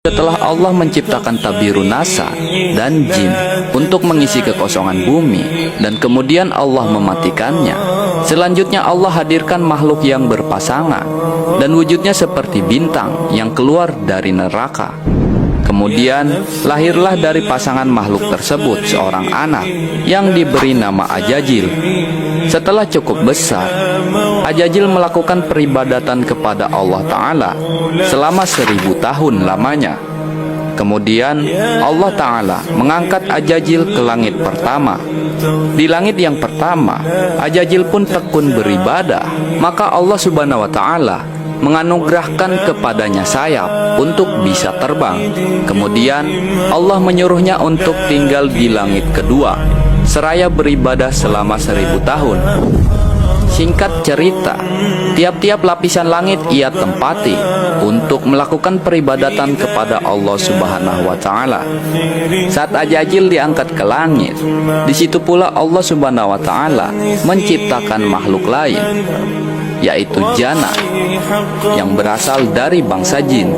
Setelah Allah menciptakan Tabirunasa dan jin untuk mengisi kekosongan bumi, dan kemudian Allah mematikannya, selanjutnya Allah hadirkan makhluk yang berpasangan dan wujudnya seperti bintang yang keluar dari neraka. Kemudian lahirlah dari pasangan makhluk tersebut seorang anak yang diberi nama Ajajil. Setelah cukup besar, Ajajil melakukan peribadatan kepada Allah Ta'ala selama 1000 tahun lamanya. Kemudian Allah Ta'ala mengangkat Ajajil ke langit pertama. Di langit yang pertama, Ajajil pun tekun beribadah. Maka Allah Subhanahu wa Ta'ala menganugerahkan kepadanya sayap untuk bisa terbang. Kemudian Allah menyuruhnya untuk tinggal di langit kedua, seraya beribadah selama 1000 tahun. Singkat cerita, tiap-tiap lapisan langit ia tempati untuk melakukan peribadatan kepada Allah Subhanahu wa Ta'ala. Saat Ajajil diangkat ke langit, di situ pula Allah Subhanahu wa Ta'ala menciptakan makhluk lain, yaitu Jana yang berasal dari bangsa jin.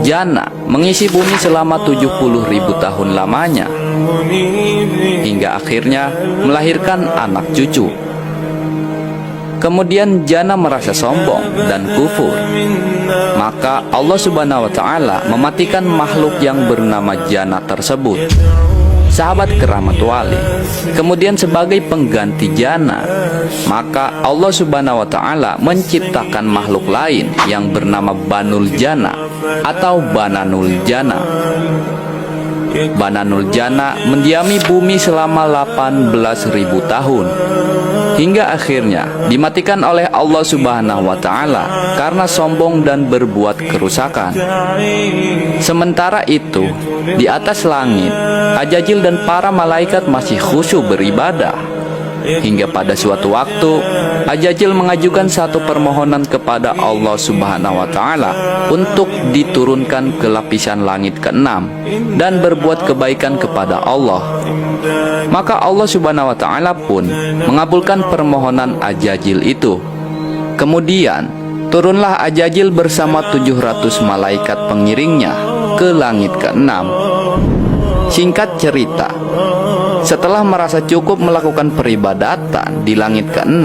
Jana mengisi bumi selama 70.000 tahun lamanya, hingga akhirnya melahirkan anak cucu. Kemudian Jana merasa sombong dan kufur. Maka Allah Subhanahu wa Ta'ala mematikan makhluk yang bernama Jana tersebut, sahabat keramat wali. Kemudian sebagai pengganti Jana, maka Allah Subhanahu wa Ta'ala menciptakan makhluk lain yang bernama Banul Jana atau Bananul Jana. Bananul Jana mendiami bumi selama 18.000 tahun, hingga akhirnya dimatikan oleh Allah Subhanahu wa Ta'ala karena sombong dan berbuat kerusakan. Sementara itu, di atas langit, Ajajil dan para malaikat masih khusyuk beribadah. Hingga pada suatu waktu, Ajajil mengajukan satu permohonan kepada Allah Subhanahu wa Ta'ala untuk diturunkan ke lapisan langit ke-6 dan berbuat kebaikan kepada Allah. Maka Allah Subhanahu wa Ta'ala pun mengabulkan permohonan Ajajil itu. Kemudian turunlah Ajajil bersama 700 malaikat pengiringnya ke langit ke-6. Singkat cerita, setelah merasa cukup melakukan peribadatan di langit ke-6,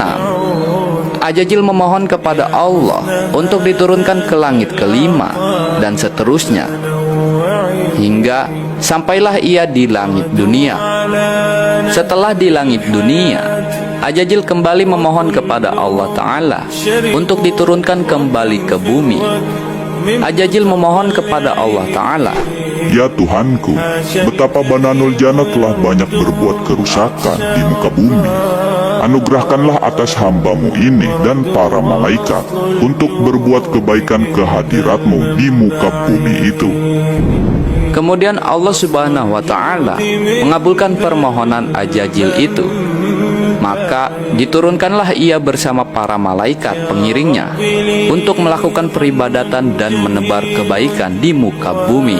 Ajajil memohon kepada Allah untuk diturunkan ke langit ke-5 dan seterusnya, hingga sampailah ia di langit dunia. Setelah di langit dunia, Ajajil kembali memohon kepada Allah Ta'ala untuk diturunkan kembali ke bumi. Ajajil memohon kepada Allah Ta'ala, "Ya Tuhanku, betapa Bananul Jana telah banyak berbuat kerusakan di muka bumi. Anugerahkanlah atas hamba-Mu ini dan para malaikat untuk berbuat kebaikan ke hadirat-Mu di muka bumi itu." Kemudian Allah Subhanahu wa Ta'ala mengabulkan permohonan Ajajil itu. Maka diturunkanlah ia bersama para malaikat pengiringnya untuk melakukan peribadatan dan menebar kebaikan di muka bumi.